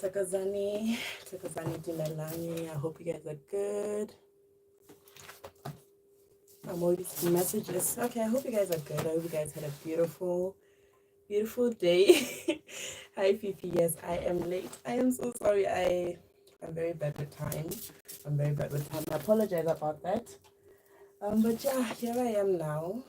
Takazani, Takazani Dimelani. I hope you guys are good. I'm already seeing messages. Okay, I hope you guys are good. I hope you guys had a beautiful, beautiful day. Hi Fifi. Yes, I am late. I am so sorry. I'm very bad with time. I'm very bad with time. I apologize about that. But yeah, here I am now.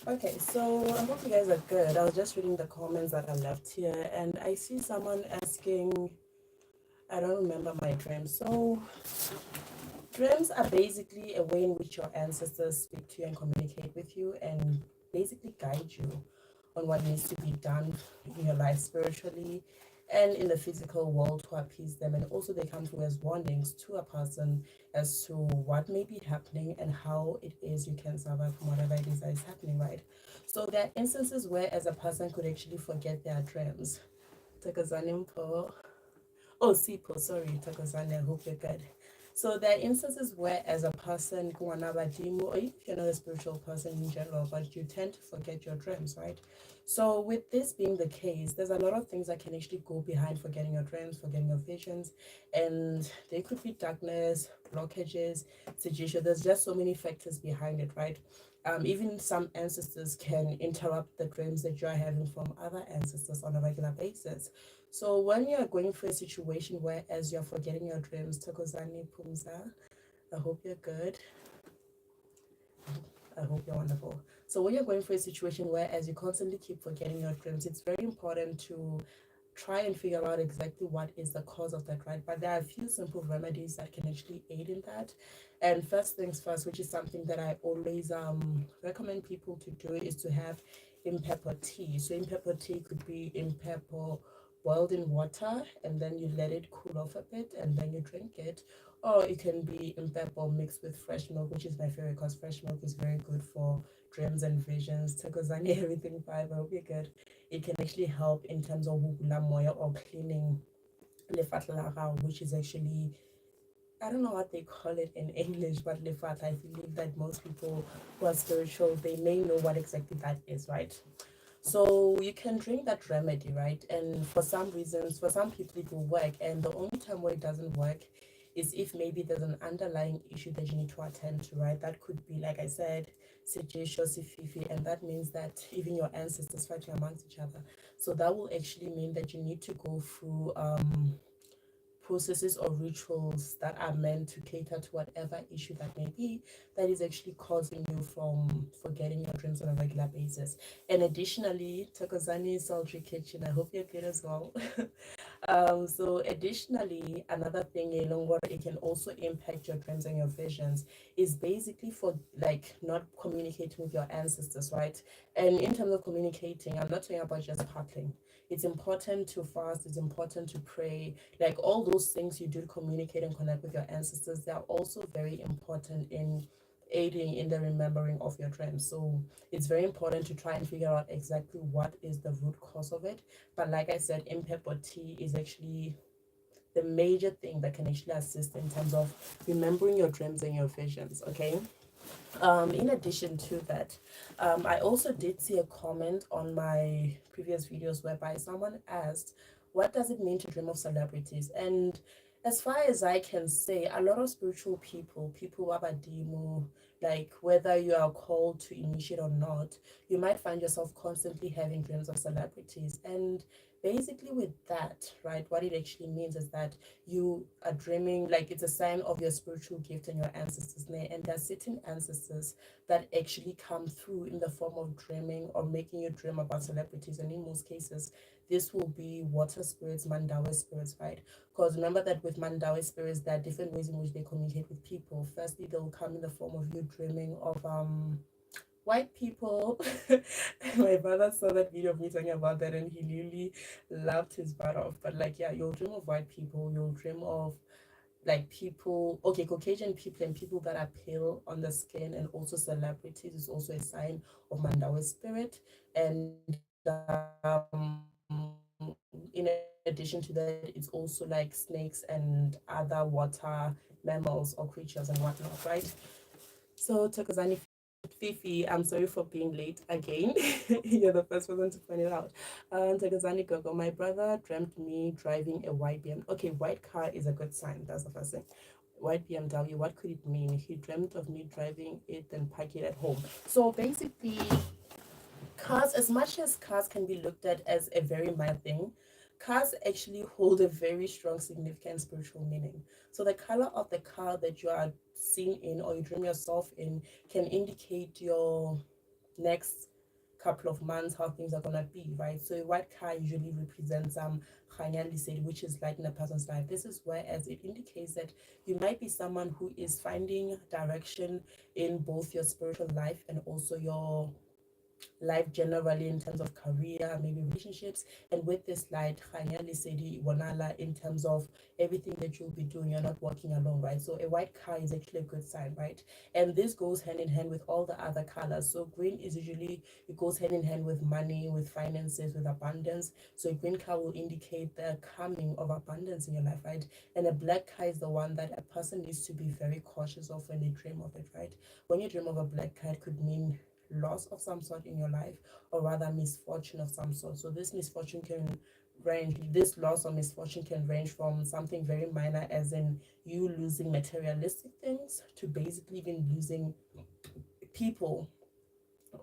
Okay, so I hope you guys are good. I was just reading the comments that I left here, and I see someone asking, I don't remember my dreams. So, dreams are basically a way in which your ancestors speak to you and communicate with you and basically guide you on what needs to be done in your life spiritually and in the physical world to appease them. And also, they come through as warnings to a person as to what may be happening and how it is you can survive from whatever it is that is happening, right? So, there are instances where, as a person, could actually forget their dreams. Takazanimpo. Oh, Sipo, sorry, Takozani, I hope you're good. So there are instances where, as a person, or if you're not a spiritual person in general, but you tend to forget your dreams, right? So with this being the case, there's a lot of things that can actually go behind forgetting your dreams, forgetting your visions, and they could be darkness, blockages, suggestion. There's just so many factors behind it, right? Even some ancestors can interrupt the dreams that you're having from other ancestors on a regular basis. So when you're going through a situation where as you're forgetting your dreams, Tokozani Pumza, I hope you're good. I hope you're wonderful. So when you're going through a situation where as you constantly keep forgetting your dreams, it's very important to try and figure out exactly what is the cause of that, right? But there are a few simple remedies that can actually aid in that. And first things first, which is something that I always recommend people to do, is to have impepper tea. So impepper tea could be impepper boiled in water and then you let it cool off a bit and then you drink it, or it can be impepper mixed with fresh milk, which is my favorite because fresh milk is very good for dreams and visions. Takozani everything fiber, hope you're good. It can actually help in terms of moya or cleaning lefatla, which is actually, I don't know what they call it in English, but lefat, I believe that most people who are spiritual, they may know what exactly that is, right? So you can drink that remedy, right? And for some reasons, for some people it will work. And the only time where it doesn't work is if maybe there's an underlying issue that you need to attend to, right? That could be, like I said, Sejisho, Sififi, and that means that even your ancestors fighting amongst each other. So that will actually mean that you need to go through processes or rituals that are meant to cater to whatever issue that may be that is actually causing you from forgetting your dreams on a regular basis. And additionally, Takozani Sultry Kitchen, I hope you're good as well. So additionally, another thing it can also impact your dreams and your visions is basically for like not communicating with your ancestors, right? And in terms of communicating, I'm not talking about just parting. It's important to fast, it's important to pray, like all those things you do to communicate and connect with your ancestors, they are also very important in aiding in the remembering of your dreams. So it's very important to try and figure out exactly what is the root cause of it. But like I said, impepper tea is actually the major thing that can actually assist in terms of remembering your dreams and your visions. Okay. In addition to that, I also did see a comment on my previous videos whereby someone asked, what does it mean to dream of celebrities? And as far as I can say, a lot of spiritual people, people who have a demo, like whether you are called to initiate or not, you might find yourself constantly having dreams of celebrities. And basically with that, right, what it actually means is that you are dreaming, like it's a sign of your spiritual gift and your ancestors name, and there are certain ancestors that actually come through in the form of dreaming or making you dream about celebrities. And in most cases this will be water spirits, mandawa spirits, right? Because remember that with mandawa spirits there are different ways in which they communicate with people. Firstly, they'll come in the form of you dreaming of white people. My brother saw that video of me talking about that and he really laughed his butt off. But like, yeah, you'll dream of white people, you'll dream of like people, okay, Caucasian people and people that are pale on the skin, and also celebrities is also a sign of mandawa spirit. And in addition to that, it's also like snakes and other water mammals or creatures and whatnot, right? So Takozani, if you're good, Fifi, I'm sorry for being late again. You're the first person to point it out. Tagazani Gogo, my brother dreamt me driving a white BMW. Okay, white car is a good sign. That's the first thing. White BMW, what could it mean? He dreamt of me driving it and park it at home. So basically, cars, as much as cars can be looked at as a very minor thing, cars actually hold a very strong, significant spiritual meaning. So the color of the car that you are seen in or you dream yourself in can indicate your next couple of months how things are gonna be, right? So a white car usually represents which is light in a person's life. This is whereas it indicates that you might be someone who is finding direction in both your spiritual life and also your life generally in terms of career, maybe relationships. And with this light, in terms of everything that you'll be doing, you're not walking alone, right? So a white car is actually a good sign, right? And this goes hand in hand with all the other colors. So green is usually, it goes hand in hand with money, with finances, with abundance. So a green car will indicate the coming of abundance in your life, right? And a black car is the one that a person needs to be very cautious of when they dream of it, right? When you dream of a black car, it could mean loss of some sort in your life, or rather misfortune of some sort. So this loss or misfortune can range from something very minor, as in you losing materialistic things, to basically even losing people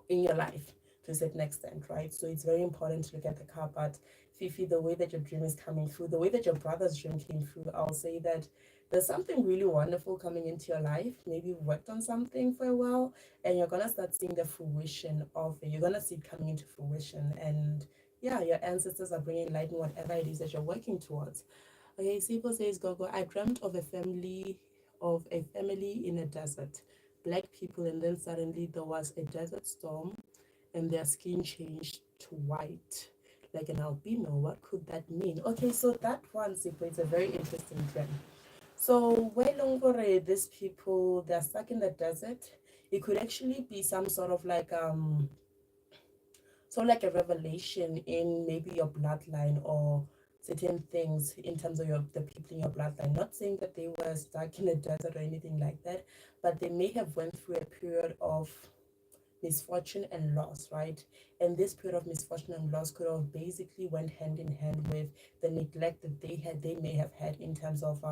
in your life to a certain extent, right? So it's very important to look at the car. But Fifi, the way that your dream is coming through, the way that your brother's dream came through, I'll say that there's something really wonderful coming into your life. Maybe you've worked on something for a while and you're gonna start seeing the fruition of it. You're gonna see it coming into fruition, and yeah, your ancestors are bringing light in whatever it is that you're working towards. Okay, Sipo says, Gogo, I dreamt of a family in a desert, black people, and then suddenly there was a desert storm and their skin changed to white, like an albino. What could that mean? Okay, so that one, Sipo, is a very interesting dream. So Wailongore, these people, they're stuck in the desert. It could actually be some sort of like a revelation in maybe your bloodline or certain things in terms of the people in your bloodline. Not saying that they were stuck in a desert or anything like that, but they may have went through a period of misfortune and loss, right? And this period of misfortune and loss could have basically went hand in hand with the neglect that they may have had in terms of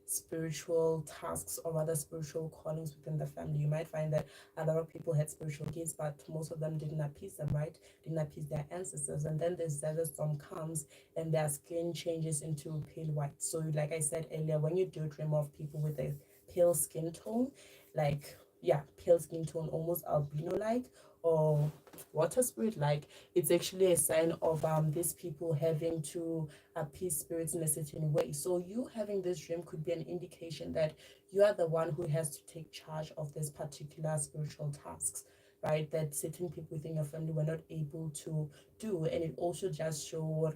spiritual tasks, or rather spiritual callings within the family. You might find that a lot of people had spiritual gifts, but most of them didn't appease them, right? Didn't appease their ancestors. And then this desert storm comes and their skin changes into pale white. So like I said earlier, when you do dream of people with a pale skin tone, like yeah, pale skin tone, almost albino like, or water spirit like, it's actually a sign of these people having to appease spirits in a certain way. So you having this dream could be an indication that you are the one who has to take charge of this particular spiritual tasks, right? That certain people within your family were not able to do. And it also just shows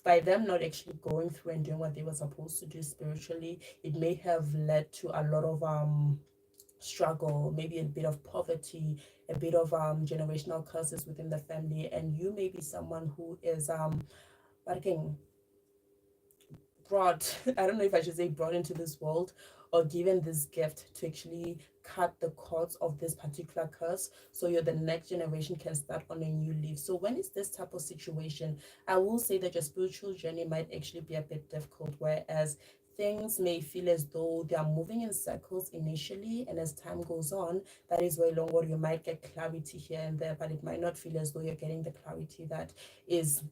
by them not actually going through and doing what they were supposed to do spiritually, it may have led to a lot of struggle, maybe a bit of poverty, a bit of generational curses within the family. And you may be someone who is working brought I don't know if I should say brought into this world or given this gift to actually cut the cords of this particular curse, so the next generation can start on a new leaf. So when it's this type of situation, I will say that your spiritual journey might actually be a bit difficult, whereas things may feel as though they are moving in circles initially, and as time goes on, that is where longer you might get clarity here and there, but it might not feel as though you're getting the clarity that is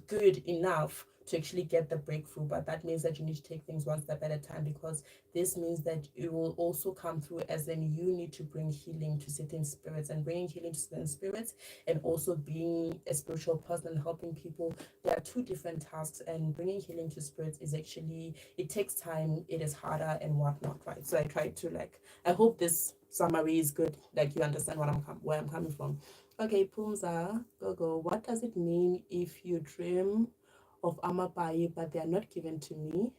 good enough to actually get the breakthrough. But that means that you need to take things one step at a time, because this means that it will also come through as in you need to bring healing to certain spirits, and bringing healing to certain spirits and also being a spiritual person and helping people, there are two different tasks. And bringing healing to spirits is actually, it takes time, it is harder and whatnot, right? So I try to I hope this summary is good, like you understand where I'm coming from. Okay, Pumza, Gogo, what does it mean if you dream of amapai but they are not given to me,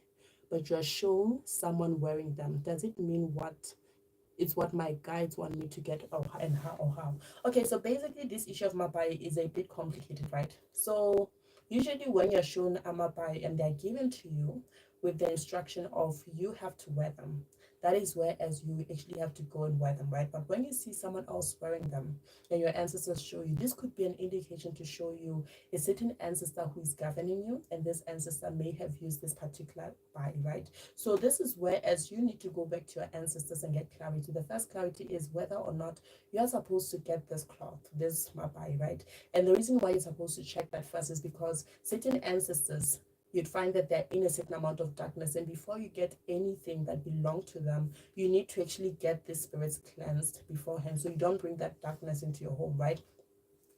but you are shown someone wearing them? Does it mean what my guides want me to get, and how? Okay, so basically this issue of mapai is a bit complicated, right? So usually when you're shown amapai and they're given to you with the instruction of you have to wear them, that is where as you actually have to go and wear them, right? But when you see someone else wearing them and your ancestors show you, this could be an indication to show you a certain ancestor who is governing you, and this ancestor may have used this particular bai, right? So this is where as you need to go back to your ancestors and get clarity. The first clarity is whether or not you are supposed to get this cloth, this mabai, right? And the reason why you're supposed to check that first is because certain ancestors, you'd find that they're in a certain amount of darkness, and before you get anything that belong to them, you need to actually get the spirits cleansed beforehand, so you don't bring that darkness into your home, right?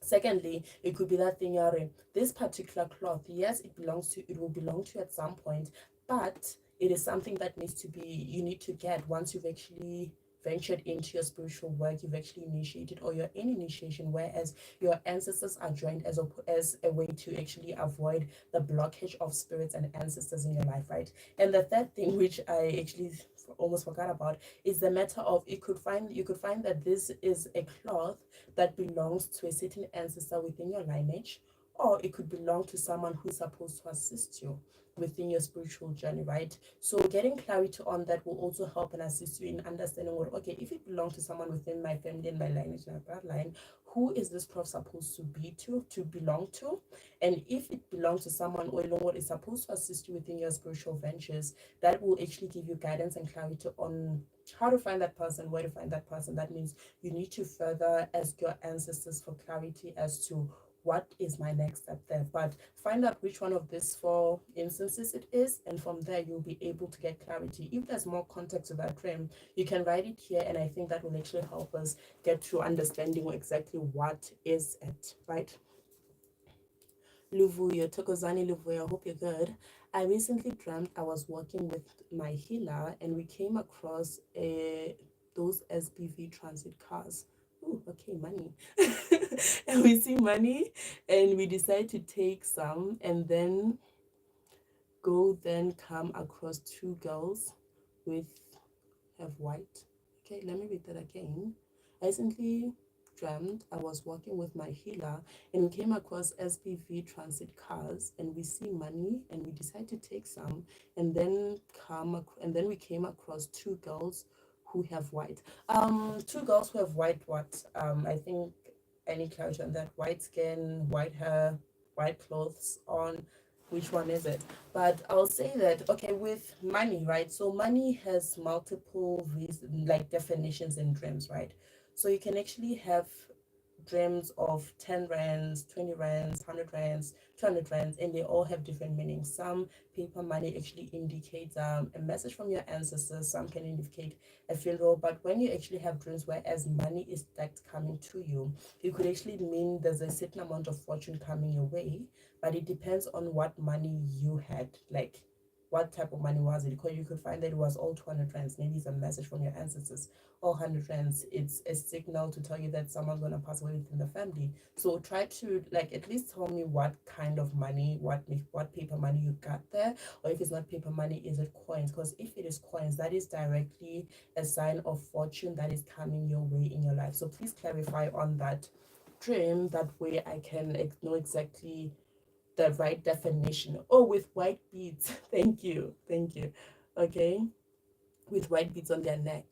Secondly, it could be that thing, this particular cloth, yes, it will belong to you at some point, but it is something that needs to be, you need to get once you've actually ventured into your spiritual work, you've actually initiated, or you're in initiation, whereas your ancestors are joined as a way to actually avoid the blockage of spirits and ancestors in your life, right? And the third thing, which I actually almost forgot about, is the matter of you could find that this is a cloth that belongs to a certain ancestor within your lineage, or it could belong to someone who's supposed to assist you within your spiritual journey, right? So getting clarity on that will also help and assist you in understanding what, okay, if it belongs to someone within my family and my lineage and my bloodline, who is this cloth supposed to be to belong to? And if it belongs to someone or what is supposed to assist you within your spiritual ventures, that will actually give you guidance and clarity on how to find that person, where to find that person. That means you need to further ask your ancestors for clarity as to what is my next step there. But find out which one of these four instances it is, and from there you'll be able to get clarity. If there's more context to that dream, you can write it here, and I think that will actually help us get to understanding exactly what is it, right? Luvuyo, Tokozani Luvuyo, I hope you're good. I recently dreamt I was working with my healer and we came across those SPV transit cars. Ooh, okay, money. And we see money and we decide to take some and then come across two girls with have white. Okay, let me read that again. I recently dreamt I was working with my healer and we came across SPV transit cars and we see money and we decide to take some and then we came across two girls who have white. Two girls who have white what? I think any clarity on that? White skin, white hair, white clothes on. Which one is it? But I'll say that, okay, with money, right? So money has multiple like definitions in dreams, right? So you can actually have dreams of 10 rands, 20 rands, 100 rands, 200 rands, and they all have different meanings. Some paper money actually indicates a message from your ancestors, some can indicate a funeral. But when you actually have dreams whereas money is stacked coming to you, it could actually mean there's a certain amount of fortune coming your way, but it depends on what money you had, like what type of money was it? Because you could find that it was all 200 rands, maybe it's a message from your ancestors. All 100 rands, it's a signal to tell you that someone's going to pass away within the family. So try to like at least tell me what kind of money, what paper money you got there, or if it's not paper money, is it coins? Because if it is coins, that is directly a sign of fortune that is coming your way in your life. So please clarify on that dream, that way I can know exactly the right definition. Oh, with white beads. Thank you. Thank you. Okay. With white beads on their neck.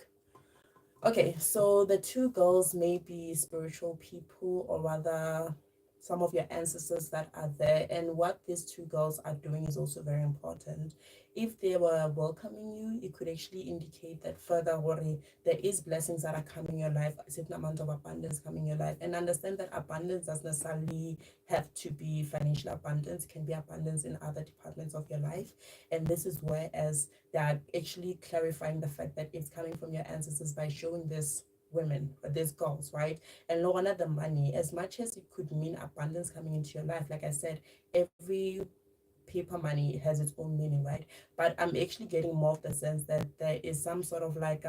Okay, so the two girls may be spiritual people, or rather some of your ancestors that are there. And what these two girls are doing is also very important. If they were welcoming you, it could actually indicate that further worry, there is blessings that are coming in your life, a certain amount of abundance coming in your life. And understand that abundance doesn't necessarily have to be financial abundance, it can be abundance in other departments of your life. And this is where as they are actually clarifying the fact that it's coming from your ancestors by showing this women, these girls, right? And no wonder the money, as much as it could mean abundance coming into your life, like I said, every paper money has its own meaning, right? But I'm actually getting more of the sense that there is some sort of like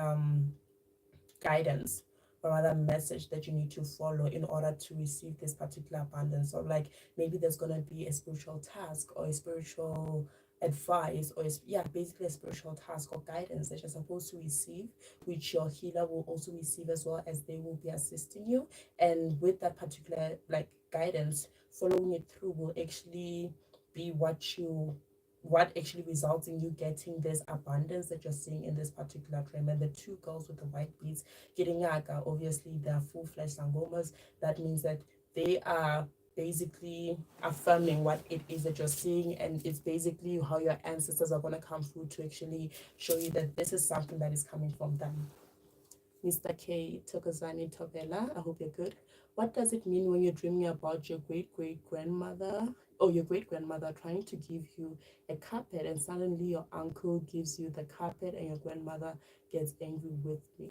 guidance or rather message that you need to follow in order to receive this particular abundance. Or like maybe there's gonna be a spiritual task or a spiritual advice, or basically a spiritual task or guidance that you're supposed to receive, which your healer will also receive, as well as they will be assisting you. And with that particular like guidance, following it through will actually be what you what actually results in you getting this abundance that you're seeing in this particular dream. And the two girls with the white beads getting obviously they're full-fledged sangomas. That means that they are basically affirming what it is that you're seeing, and it's basically how your ancestors are going to come through to actually show you that this is something that is coming from them. Mr. K. Tokozani Tobela, I hope you're good. What does it mean when you're dreaming about your great-great-grandmother or your great-grandmother trying to give you a carpet, and suddenly your uncle gives you the carpet and your grandmother gets angry with me?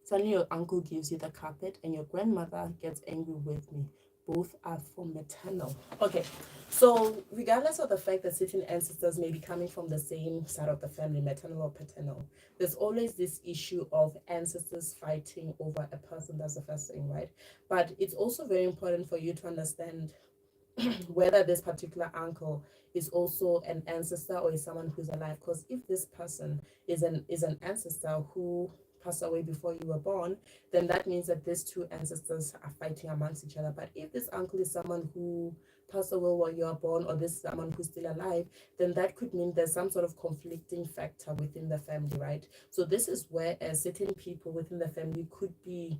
Suddenly your uncle gives you the carpet and your grandmother gets angry with me. Both are from maternal. Okay, so regardless of the fact that certain ancestors may be coming from the same side of the family, maternal or paternal, there's always this issue of ancestors fighting over a person. That's the first thing, right? But it's also very important for you to understand whether this particular uncle is also an ancestor or is someone who's alive. Because if this person is an ancestor who passed away before you were born, then that means that these two ancestors are fighting amongst each other. But if this uncle is someone who passed away while you are born, or this someone who's still alive, then that could mean there's some sort of conflicting factor within the family, right? So this is where certain people within the family could be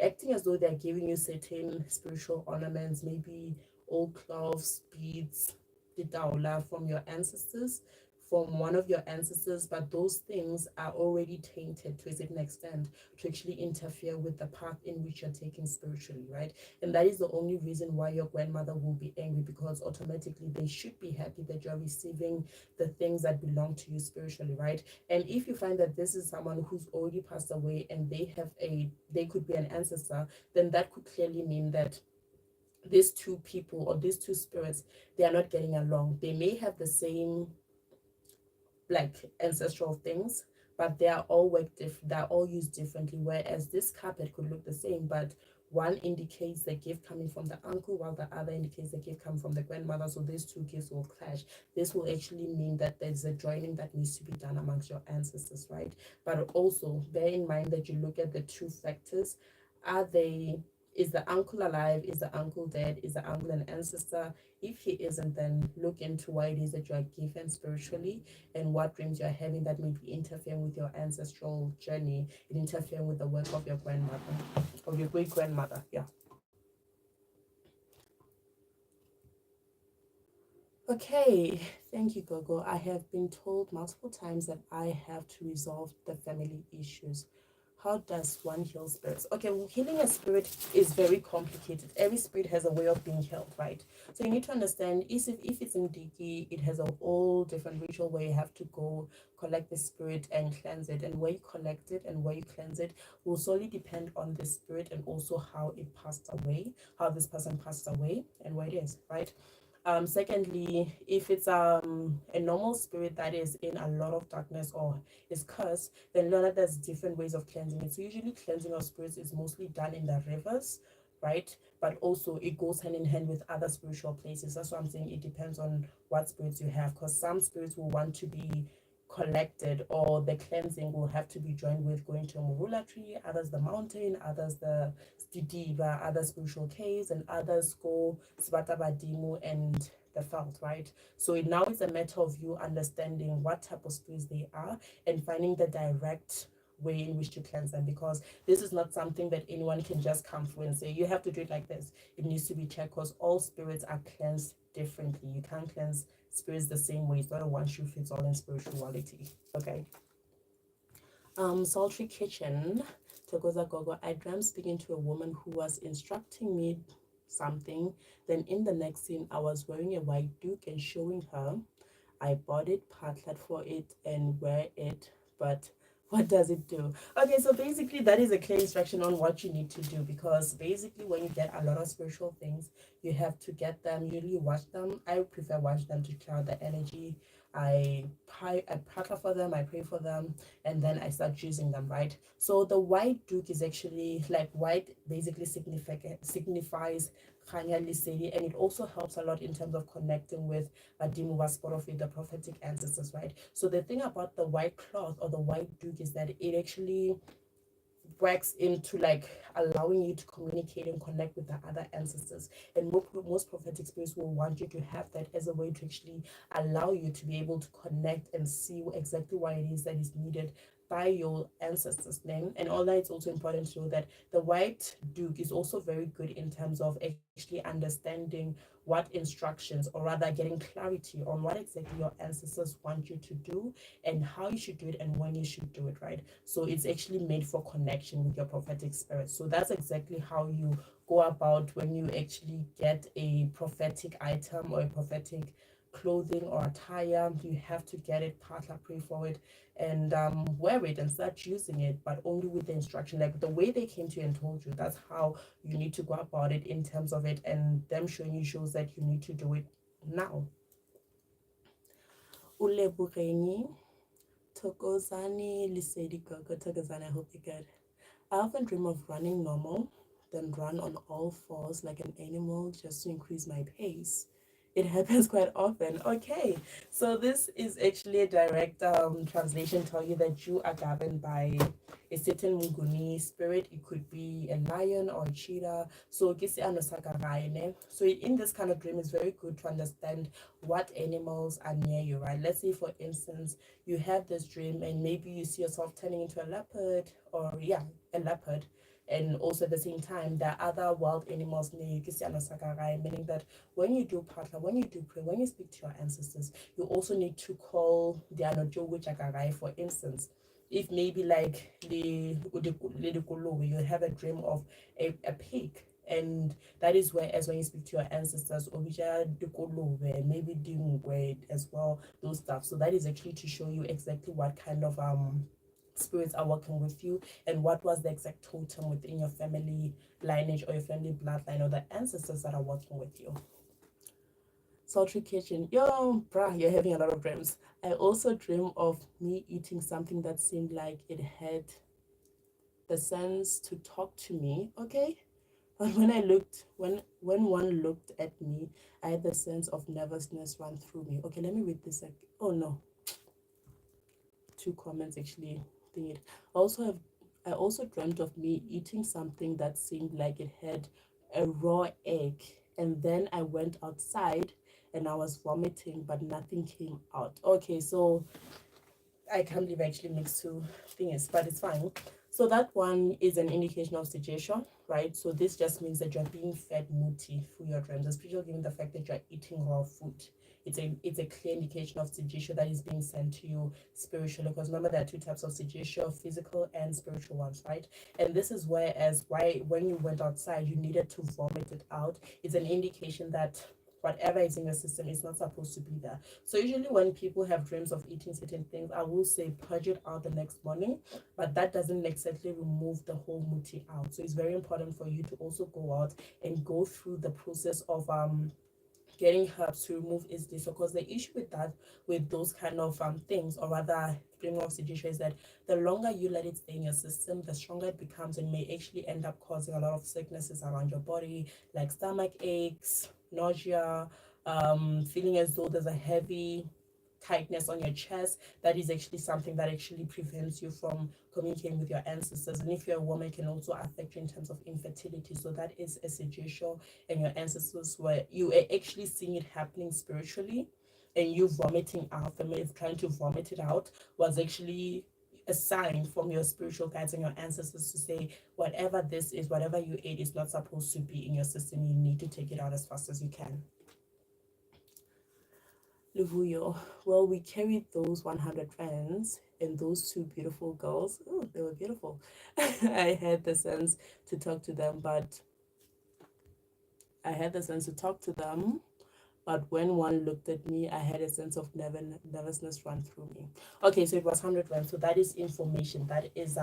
acting as though they're giving you certain spiritual ornaments, maybe old cloths, beads, the daula from your ancestors, from one of your ancestors, but those things are already tainted to a certain extent to actually interfere with the path in which you're taking spiritually, right? And that is the only reason why your grandmother will be angry, because automatically they should be happy that you're receiving the things that belong to you spiritually, right? And if you find that this is someone who's already passed away and they could be an ancestor, then that could clearly mean that these two people or these two spirits, they are not getting along. They may have the same like ancestral things, but they are all they're all used differently. Whereas this carpet could look the same, but one indicates the gift coming from the uncle while the other indicates the gift coming from the grandmother. So these two gifts will clash. This will actually mean that there's a joining that needs to be done amongst your ancestors, right? But also bear in mind that you look at the two factors. Is the uncle alive? Is the uncle dead? Is the uncle an ancestor? If he isn't, then look into why it is that you are given spiritually and what dreams you're having that may be interfering with your ancestral journey and interfering with the work of your grandmother, of your great grandmother. Yeah. Okay, thank you, Gogo. I have been told multiple times that I have to resolve the family issues. How does one heal spirits? Okay, well, healing a spirit is very complicated. Every spirit has a way of being healed, right? So you need to understand if it's in Diki, it has a whole different ritual where you have to go collect the spirit and cleanse it. And where you collect it and where you cleanse it will solely depend on the spirit and also how it passed away, how this person passed away, and where it is, right? Secondly, if it's a normal spirit that is in a lot of darkness or is cursed, then learn that there's different ways of cleansing it. So usually cleansing of spirits is mostly done in the rivers, right? But also it goes hand in hand with other spiritual places. That's why I'm saying it depends on what spirits you have, because some spirits will want to be collected, or the cleansing will have to be joined with going to a morula tree, others the mountain, others the Diva, other spiritual caves, and others go Sibata Badimu and the felt, right? So now it's a matter of you understanding what type of spirits they are and finding the direct way in which to cleanse them, because this is not something that anyone can just come through and say you have to do it like this. It needs to be checked, because all spirits are cleansed differently. You can't cleanse spirits the same way. It's not a one shoe fits all in spirituality. Okay. Sultry Kitchen, Togoza Gogo. I dreamt speaking to a woman who was instructing me something. Then in the next scene, I was wearing a white duke and showing her. I bought it, partnered for it, and wear it. But what does it do? Okay, so basically that is a clear instruction on what you need to do, because basically when you get a lot of spiritual things, you have to get them, usually wash them. I prefer wash them to clear the energy. I partner for them, I pray for them, and then I start using them, right? So the white duke is actually like white basically signifies Khanya Lisedi, and it also helps a lot in terms of connecting with Badimu Wasporofi, the prophetic ancestors, right? So the thing about the white cloth or the white duke is that it actually works into like allowing you to communicate and connect with the other ancestors. And most prophetic spirits will want you to have that as a way to actually allow you to be able to connect and see exactly what it is that is needed by your ancestors' name. And all that, it's also important to know that the white duke is also very good in terms of actually understanding what instructions, or rather getting clarity on what exactly your ancestors want you to do and how you should do it and when you should do it, right? So it's actually made for connection with your prophetic spirit. So that's exactly how you go about when you actually get a prophetic item or a prophetic clothing or attire. You have to get it, partner, pray for it, and wear it and start using it, but only with the instruction, like the way they came to you and told you. That's how you need to go about it in terms of it, and them showing you shows that you need to do it now. Ulebugeni, Tokozani, Lisedi Gogo, Tokozani, I hope you're good. I often dream of running normal, then run on all fours like an animal just to increase my pace. It happens quite often. Okay, so this is actually a direct translation telling you that you are governed by a certain Muguni spirit. It could be a lion or a cheetah. So so in this kind of dream, it's very good to understand what animals are near you, right? Let's say, for instance, you have this dream and maybe you see yourself turning into a leopard, or yeah, a leopard. And also at the same time, there are other wild animals near you, meaning that when you do partner, when you do pray, when you speak to your ancestors, you also need to call the Anojo Wichakarai, for instance. If maybe like you have a dream of a pig, and that is where, as when you speak to your ancestors, maybe Dingwe as well, those stuff. So that is actually to show you exactly what kind of spirits are working with you, and what was the exact totem within your family lineage or your family bloodline or the ancestors that are working with you. Sultry kitchen. Yo, bruh, you're having a lot of dreams. I also dream of me eating something that seemed like it had the sense to talk to me. Okay. But when one looked at me, I had the sense of nervousness run through me. Okay, let me read this. Like, oh no, two comments actually thing it. I also dreamt of me eating something that seemed like it had a raw egg, and then I went outside and I was vomiting, but nothing came out. Okay, so I can't believe I actually mixed two things, but it's fine. So that one is an indication of suggestion, right? So this just means that you're being fed muti through your dreams, especially given the fact that you're eating raw food. It's a clear indication of suggestion that is being sent to you spiritually. Because remember, there are two types of suggestion: physical and spiritual ones, right? And this is why when you went outside, you needed to vomit it out. It's an indication that whatever is in your system is not supposed to be there. So usually when people have dreams of eating certain things, I will say purge it out the next morning, but that doesn't exactly remove the whole muti out. So it's very important for you to also go out and go through the process of getting herbs to remove is this, because the issue with that, with those kind of things, or rather dreaming of situation, is that the longer you let it stay in your system, the stronger it becomes, and may actually end up causing a lot of sicknesses around your body, like stomach aches, nausea, feeling as though there's a heavy tightness on your chest. That is actually something that actually prevents you from communicating with your ancestors. And if you're a woman, it can also affect you in terms of infertility. So that is a suggestion, and your ancestors were you are actually seeing it happening spiritually, and you vomiting out, family is trying to vomit it out, was actually a sign from your spiritual guides and your ancestors to say whatever this is, whatever you ate, is not supposed to be in your system. You need to take it out as fast as you can. Luvuyo. Well, we carried those 100 friends and those two beautiful girls. Oh, they were beautiful. I had the sense to talk to them, but I had the sense to talk to them. But when one looked at me, I had a sense of nervousness run through me. Okay, so it was 100 rand. So that is information. That is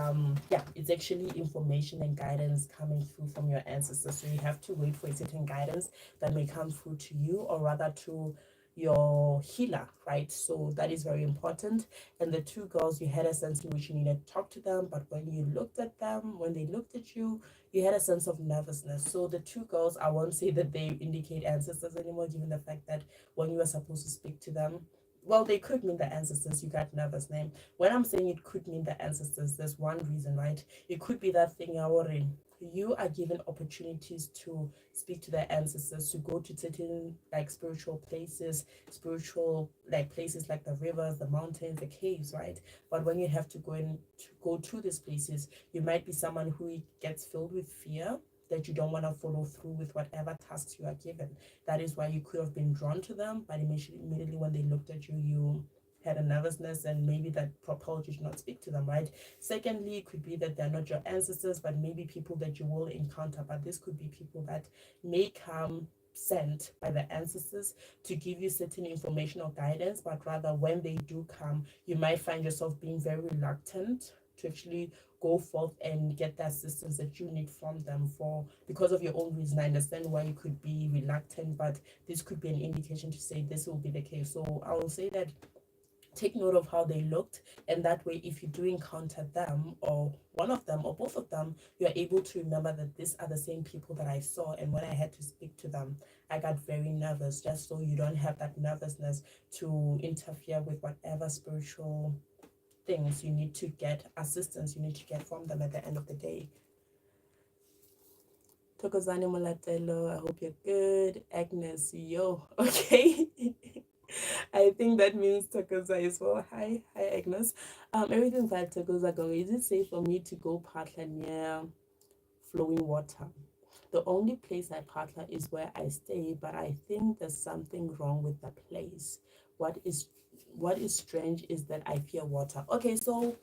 yeah, it's actually information and guidance coming through from your ancestors. So you have to wait for a certain guidance that may come through to you, or rather to your healer, right? So that is very important. And the two girls, you had a sense in which you needed to talk to them, but when you looked at them, when they looked at you, you had a sense of nervousness. So the two girls, I won't say that they indicate ancestors anymore, given the fact that when you were supposed to speak to them, well, they could mean the ancestors. You got nervous name. When I'm saying it could mean the ancestors, there's one reason, right? It could be that thing you are given opportunities to speak to the ancestors, to go to certain like spiritual places, spiritual like places like the rivers, the mountains, the caves, right? But when you have to go to these places, you might be someone who gets filled with fear, that you don't want to follow through with whatever tasks you are given. That is why you could have been drawn to them, but immediately when they looked at you, you had a nervousness, and maybe that propelled you to not speak to them, right? Secondly, it could be that they're not your ancestors, but maybe people that you will encounter. But this could be people that may come sent by the ancestors to give you certain information or guidance, but rather when they do come, you might find yourself being very reluctant to actually go forth and get the assistance that you need from them for because of your own reason. I understand why you could be reluctant, but this could be an indication to say this will be the case. So I will say that take note of how they looked, and that way if you do encounter them or one of them or both of them, you're able to remember that these are the same people that I saw, and when I had to speak to them, I got very nervous, just so you don't have that nervousness to interfere with whatever spiritual things you need to get assistance you need to get from them at the end of the day. Tokozani Molatelo, I hope you're good. Agnes, yo, okay. I think that means Tokoza as well. Hi Agnes. Everything's like Tokoza going. Is it safe for me to go paddle near flowing water? The only place I paddle is where I stay, but I think there's something wrong with the place. What is what is strange is that I fear water. Okay, so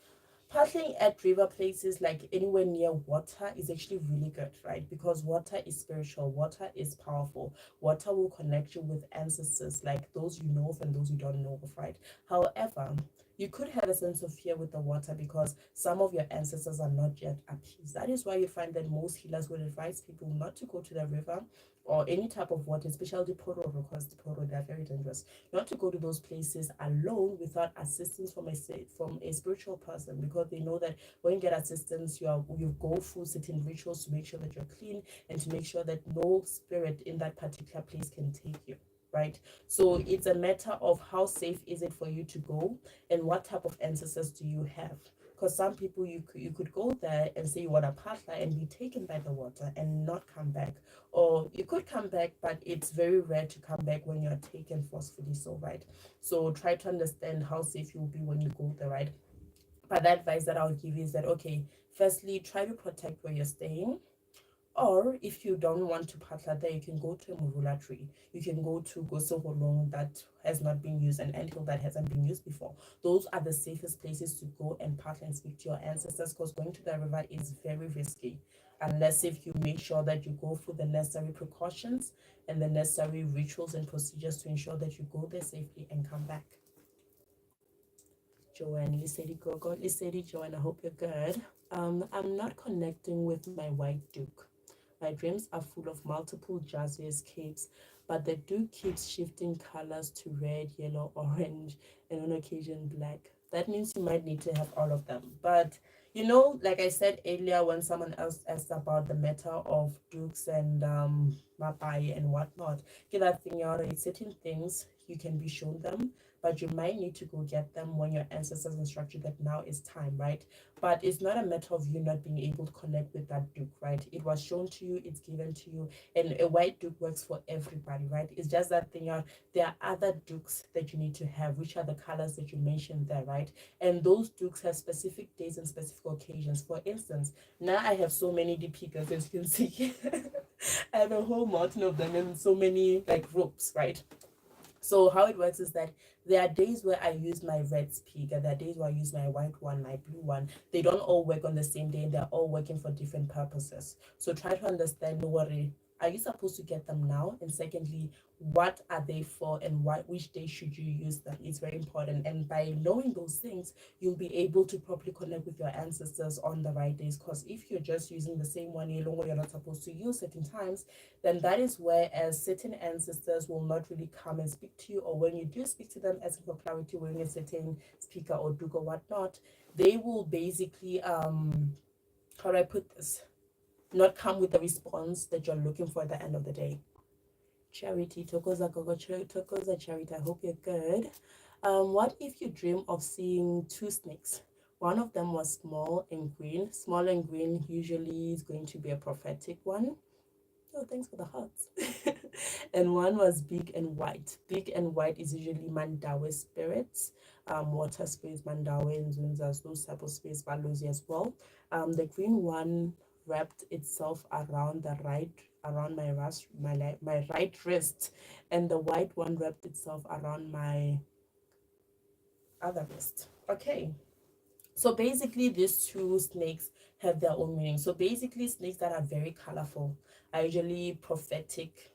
paddling at river places like anywhere near water is actually really good, right? Because water is spiritual, water is powerful, water will connect you with ancestors, like those you know of and those you don't know of, right? However, you could have a sense of fear with the water because some of your ancestors are not yet appeased. That is why you find that most healers will advise people not to go to the river or any type of water, especially Poro, because the Poro, they're very dangerous, not to go to those places alone without assistance from a spiritual person, because they know that when you get assistance, you go through certain rituals to make sure that you're clean and to make sure that no spirit in that particular place can take you, right? So it's a matter of how safe is it for you to go and what type of ancestors do you have. Because some people you could go there and say you want a paddler and be taken by the water and not come back, or you could come back, but it's very rare to come back when you're taken forcefully, so right? So try to understand how safe you'll be when you go there, right? But the advice that I'll give you is that, okay, firstly, try to protect where you're staying. Or if you don't want to paddle there, you can go to a Murula tree. You can go to Gosoholong that has not been used, an anthill that hasn't been used before. Those are the safest places to go and paddle and speak to your ancestors, because going to the river is very risky. Unless if you make sure that you go through the necessary precautions and the necessary rituals and procedures to ensure that you go there safely and come back. Joanne, Lisedi Gogo, Lisedi Joanne, I hope you're good. I'm not connecting with my white duke. My dreams are full of multiple jazzy escapes, but the duke keeps shifting colors to red, yellow, orange, and on occasion black. That means you might need to have all of them. But you know, like I said earlier, when someone else asked about the matter of dukes and mapai and whatnot, get that thing out. It's certain things you can be shown them, but you might need to go get them when your ancestors instruct you that now is time, right? But it's not a matter of you not being able to connect with that duke, right? It was shown to you, it's given to you, and a white duke works for everybody, right? It's just that thing out. There are other dukes that you need to have, which are the colors that you mentioned there, right? And those dukes have specific days and specific occasions. For instance, now I have so many Deepikas, as you can see. I have a whole mountain of them and so many like ropes, right? So how it works is that there are days where I use my red speaker, there are days where I use my white one, my blue one. They don't all work on the same day and they're all working for different purposes. So try to understand, no worry, are you supposed to get them now? And secondly, what are they for and which day should you use them? It's very important. And by knowing those things, you'll be able to properly connect with your ancestors on the right days. Because if you're just using the same one, you're not supposed to use certain times, then that is where as certain ancestors will not really come and speak to you, or when you do speak to them asking for clarity wearing a certain speaker or duke or whatnot, they will basically how do I put this, not come with the response that you're looking for at the end of the day. Charity, Tokoza Gogo, Tokoza Charity, I hope you're good. What if you dream of seeing two snakes? One of them was small and green. Small and green usually is going to be a prophetic one. Oh, thanks for the hearts. And one was big and white. Big and white is usually Mandawe spirits, water spirits, Mandawe and Zunzas, those type of spirits, Balozi as well. The green one wrapped itself around the right, around my right wrist, and the white one wrapped itself around my other wrist. Okay. So basically, these two snakes have their own meaning. So basically, snakes that are very colorful are usually prophetic,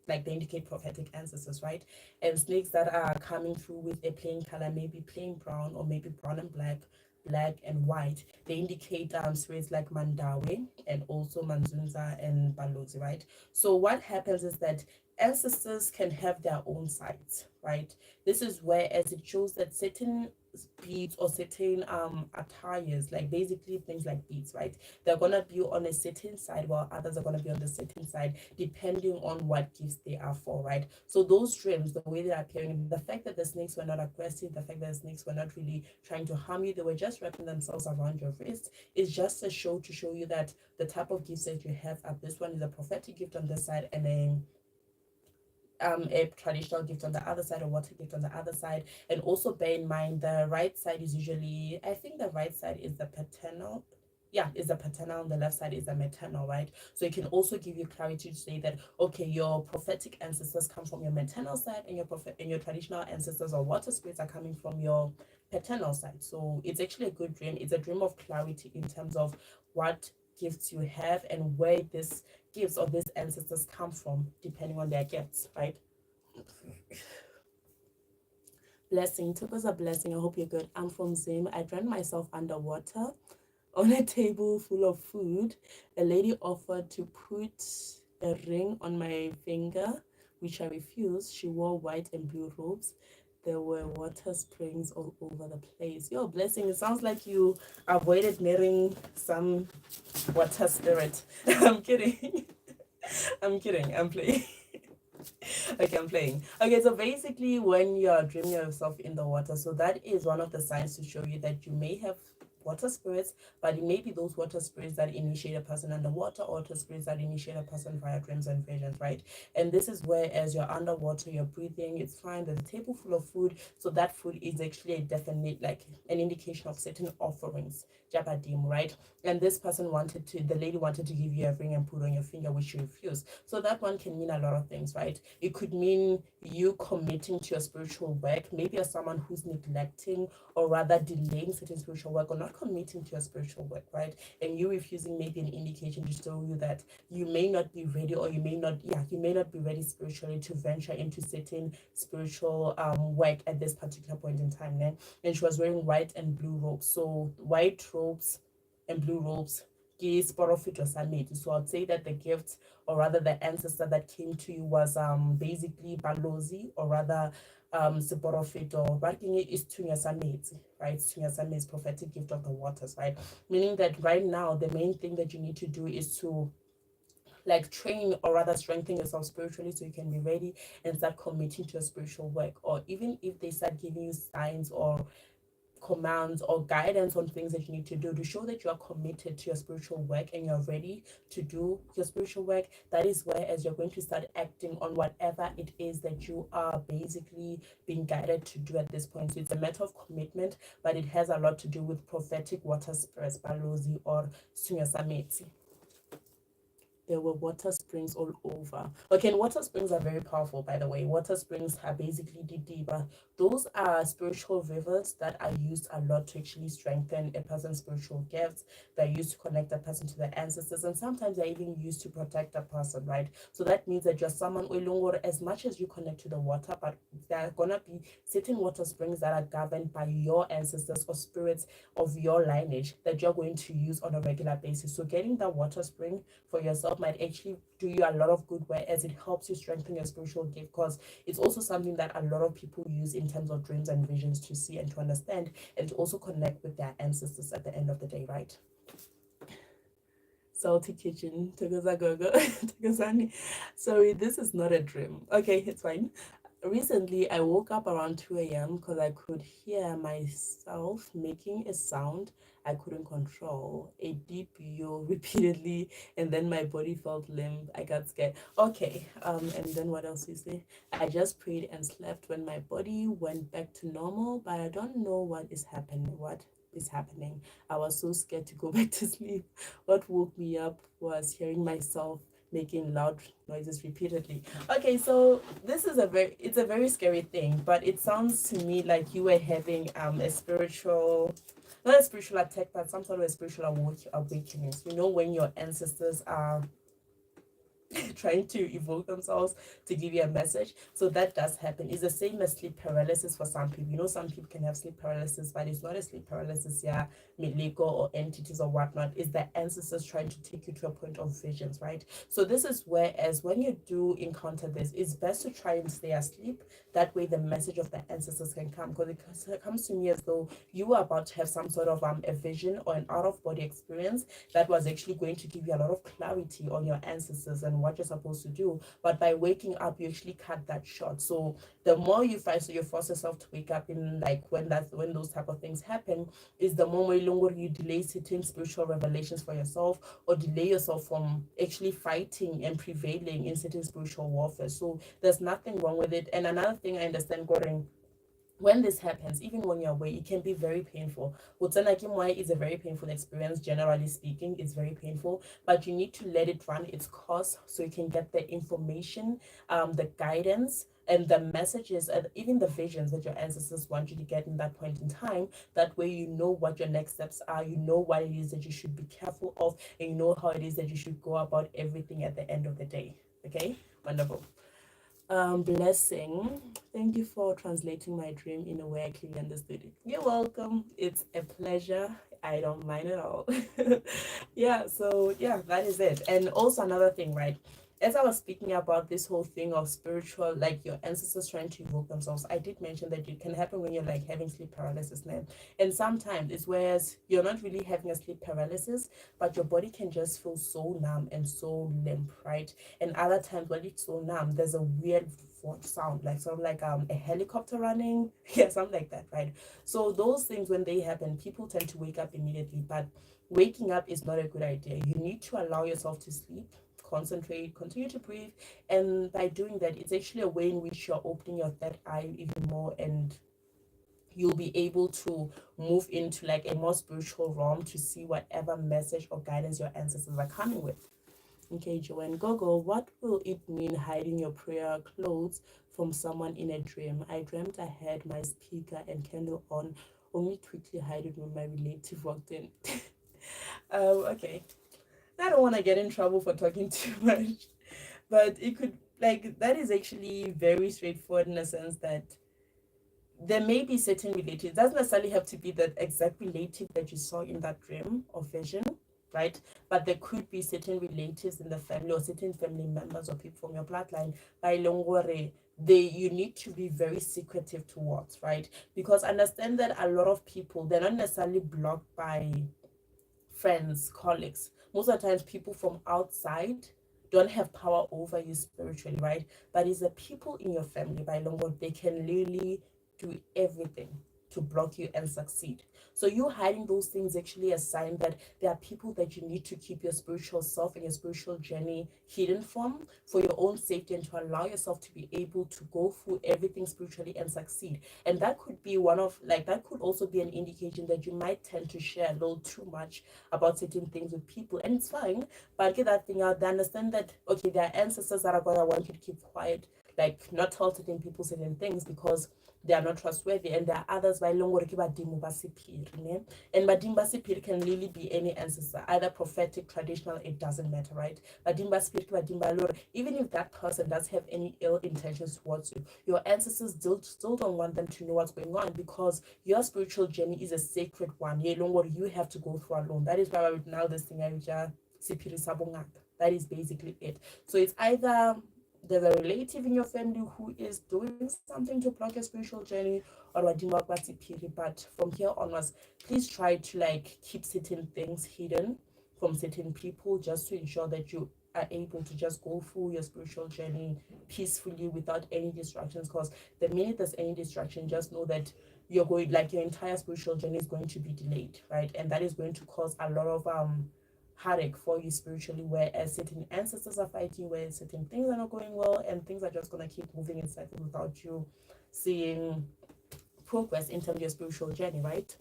like they indicate prophetic ancestors, right? And snakes that are coming through with a plain color, maybe plain brown or maybe brown and black, black and white, they indicate spirits like Mandawe and also Manzunza and Balozi, right? So what happens is that ancestors can have their own sides, right? This is where as it shows that certain beads or certain attires, like basically things like beads, right, they're gonna be on a certain side while others are gonna be on the certain side depending on what gifts they are for, right? So those dreams, the way they're appearing, the fact that the snakes were not aggressive, the fact that the snakes were not really trying to harm you, they were just wrapping themselves around your wrist, is just a show to show you that the type of gifts that you have at this one is a prophetic gift on this side and a traditional gift on the other side, a water gift on the other side. And also bear in mind the right side is usually, I think the right side is the paternal, yeah, is the paternal, and the left side is the maternal, right? So it can also give you clarity to say that okay, your prophetic ancestors come from your maternal side, and your traditional ancestors or water spirits are coming from your paternal side. So it's actually a good dream. It's a dream of clarity in terms of what gifts you have and where this gifts or these ancestors come from, depending on their gifts, right? Blessing. Took us a blessing. I hope you're good. I'm from Zim. I drowned myself underwater on a table full of food. A lady offered to put a ring on my finger, which I refused. She wore white and blue robes. There were water springs all over the place. Yo, blessing. It sounds like you avoided marrying some water spirit. I'm kidding. I'm kidding. I'm playing. Okay, I'm playing. Okay, so basically, when you're dreaming yourself in the water, so that is one of the signs to show you that you may have water spirits, but it may be those water spirits that initiate a person underwater, or water spirits that initiate a person via dreams and visions, right? And this is where, as you're underwater, you're breathing, it's fine. There's a table full of food, so that food is actually a definite, like an indication of certain offerings, jabadim, right? And this person wanted to, the lady wanted to give you a ring and put on your finger, which you refused. So that one can mean a lot of things, right? It could mean you committing to your spiritual work. Maybe you're someone who's neglecting or rather delaying certain spiritual work or not committing to your spiritual work, right? And you refusing may be an indication to show you that you may not be ready, or you may not, yeah, you may not be ready spiritually to venture into certain spiritual work at this particular point in time. Né? And she was wearing white and blue robes. So white robes and blue robes. So I'd say that the gift, or rather the ancestor that came to you, was basically Balozi, or rather Seporofito. Barking is Tunyasameti, right? Tunyasameti is prophetic gift of the waters, right? Meaning that right now the main thing that you need to do is to like train, or rather strengthen yourself spiritually, so you can be ready and start committing to your spiritual work. Or even if they start giving you signs or commands or guidance on things that you need to do to show that you are committed to your spiritual work and you're ready to do your spiritual work, that is where as you're going to start acting on whatever it is that you are basically being guided to do at this point. So it's a matter of commitment, but it has a lot to do with prophetic water spirits, Balozi or Sunyasameti. There were water springs all over. Okay, and water springs are very powerful, by the way. Water springs are basically Didiba. Those are spiritual rivers that are used a lot to actually strengthen a person's spiritual gifts. They're used to connect a person to their ancestors, and sometimes they're even used to protect a person, right? So that means that you're someone, as much as you connect to the water, but there are gonna be certain water springs that are governed by your ancestors or spirits of your lineage that you're going to use on a regular basis. So getting that water spring for yourself might actually do you a lot of good work, as it helps you strengthen your spiritual gift, because it's also something that a lot of people use in terms of dreams and visions to see and to understand, and to also connect with their ancestors at the end of the day, right? Salty kitchen, Togoza Gogo, Togozani. Sorry, this is not a dream. Okay, it's fine. Recently, I woke up around 2 a.m. because I could hear myself making a sound I couldn't control, a deep yaw repeatedly, and then my body felt limp. I got scared. Okay, and then what else is there? I just prayed and slept when my body went back to normal, but I don't know what is happening. What is happening? I was so scared to go back to sleep. What woke me up was hearing myself making loud noises repeatedly. Okay, so this is it's a very scary thing, but it sounds to me like you were having a spiritual, not a spiritual attack, but some sort of a spiritual awakenings. You know, when your ancestors are trying to evoke themselves to give you a message. So that does happen. It's the same as sleep paralysis for some people. You know, some people can have sleep paralysis, but it's not a sleep paralysis, yeah, milego or entities or whatnot. It's the ancestors trying to take you to a point of visions, right? So this is where, as when you do encounter this, it's best to try and stay asleep. That way the message of the ancestors can come, because it comes to me as though you are about to have some sort of a vision or an out-of-body experience that was actually going to give you a lot of clarity on your ancestors and what you're supposed to do. But by waking up, you actually cut that short. So the more you find, so you force yourself to wake up in, like, when those type of things happen, is the more longer you delay certain spiritual revelations for yourself, or delay yourself from actually fighting and prevailing in certain spiritual warfare. So there's nothing wrong with it. And another thing I understand, Goring, when this happens, even when you're away, it can be very painful. Botswana Kimwai is a very painful experience, generally speaking. It's very painful, but you need to let it run its course so you can get the information, the guidance, and the messages, and even the visions that your ancestors want you to get in that point in time. That way, you know what your next steps are, you know what it is that you should be careful of, and you know how it is that you should go about everything at the end of the day. Okay, wonderful. Blessing. Thank you for translating my dream in a way I clearly understood it. You're welcome. It's a pleasure. I don't mind at all. Yeah, so yeah, that is it. And also another thing, right? As I was speaking about this whole thing of spiritual, like your ancestors trying to evoke themselves, I did mention that it can happen when you're like having sleep paralysis, man. And sometimes it's whereas you're not really having a sleep paralysis, but your body can just feel so numb and so limp, right? And other times when it's so numb, there's a weird sound, like sort of like a helicopter running, yeah, something like that, right? So those things, when they happen, people tend to wake up immediately, but waking up is not a good idea. You need to allow yourself to sleep, concentrate, continue to breathe, and by doing that, it's actually a way in which you're opening your third eye even more, and you'll be able to move into like a more spiritual realm to see whatever message or guidance your ancestors are coming with. Okay, Joanne Gogo, what will it mean hiding your prayer clothes from someone in a dream? I dreamt I had my speaker and candle on, only to quickly hide it when my relative walked in. Okay. I don't want to get in trouble for talking too much, but it could, like, that is actually very straightforward in a sense that there may be certain relatives. It doesn't necessarily have to be that exact relative that you saw in that dream or vision, right? But there could be certain relatives in the family or certain family members or people from your bloodline by longore you need to be very secretive towards, right? Because understand that a lot of people, they're not necessarily blocked by friends, colleagues. Most of the times people from outside don't have power over you spiritually, right? But it's the people in your family, by long run, they can really do everything to block you and succeed. So you hiding those things actually a sign that there are people that you need to keep your spiritual self and your spiritual journey hidden from, for your own safety, and to allow yourself to be able to go through everything spiritually and succeed. And that could be one of, like, that could also be an indication that you might tend to share a little too much about certain things with people, and it's fine. But get that thing out there, understand that okay, there are ancestors that are gonna want you to keep quiet, like not tell certain people certain things because they are not trustworthy, and there are others by long work badimo ba sephiri, and badimo ba sephiri can really be any ancestor, either prophetic, traditional, it doesn't matter, right? Badimo ba sephiri ke badimo ba lore, even if that person does have any ill intentions towards you, your ancestors still don't want them to know what's going on, because your spiritual journey is a sacred one. You have to go through alone. That is why now this thing that is basically it. So it's either there's a relative in your family who is doing something to block your spiritual journey, or but from here onwards, please try to like keep certain things hidden from certain people, just to ensure that you are able to just go through your spiritual journey peacefully without any distractions. Because the minute there's any distraction, just know that you're going, like, your entire spiritual journey is going to be delayed, right? And that is going to cause a lot of heartache for you spiritually, whereas certain ancestors are fighting, where certain things are not going well, and things are just gonna keep moving in cycles without you seeing progress in terms of your spiritual journey, right?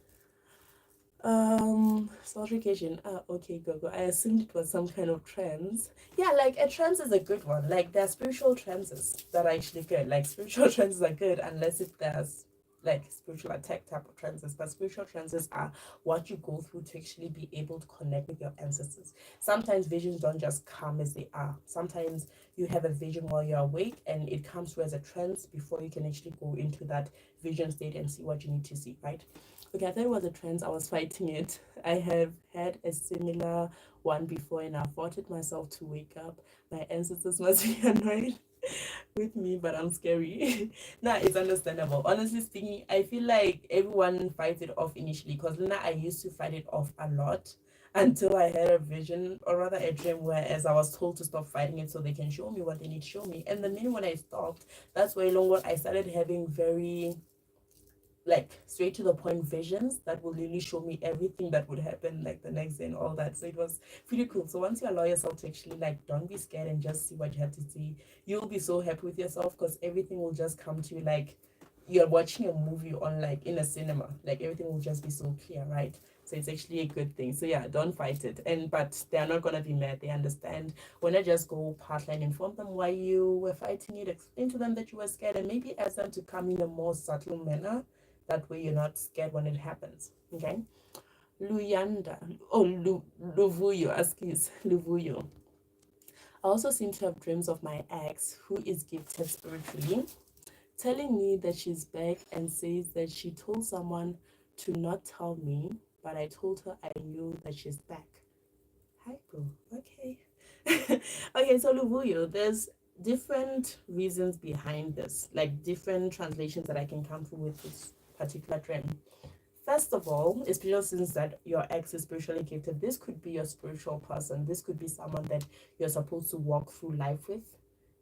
Certification. Okay, Gogo. I assumed it was some kind of trance. Yeah, like a trance is a good one. Like there are spiritual trances that are actually good. Like spiritual trances are good unless if there's like spiritual attack type of trances. But spiritual trances are what you go through to actually be able to connect with your ancestors. Sometimes visions don't just come as they are. Sometimes you have a vision while you're awake and it comes through as a trance before you can actually go into that vision state and see what you need to see, right? Okay, I thought it was a trend. I was fighting it. I have had a similar one before and I fought it myself to wake up. My ancestors must be annoyed with me, but I'm scary. Nah, it's understandable. Honestly speaking, I feel like everyone fights it off initially because now I used to fight it off a lot until I had a vision, or rather a dream, whereas I was told to stop fighting it so they can show me what they need to show me. And the minute when I stopped, that's why longer I started having very like straight to the point visions that will really show me everything that would happen like the next day and all that. So it was pretty cool. So once you allow yourself to actually like don't be scared and just see what you have to see, you'll be so happy with yourself because everything will just come to you like you're watching a movie on like in a cinema. Like everything will just be so clear, right? So it's actually a good thing. So yeah, don't fight it. And but they're not gonna be mad. They understand. When I just go partner and inform them why you were fighting it, explain to them that you were scared, and maybe ask them to come in a more subtle manner. That way you're not scared when it happens. Okay. Luyanda. Oh, Luvuyo. Excuse. Luvuyo. I also seem to have dreams of my ex, who is gifted spiritually, telling me that she's back and says that she told someone to not tell me, but I told her I knew that she's back. Hi, bro. Okay. Okay, so Luvuyo, there's different reasons behind this, like different translations that I can come through with this particular dream. First of all, especially since that your ex is spiritually gifted, this could be your spiritual person. This could be someone that you're supposed to walk through life with.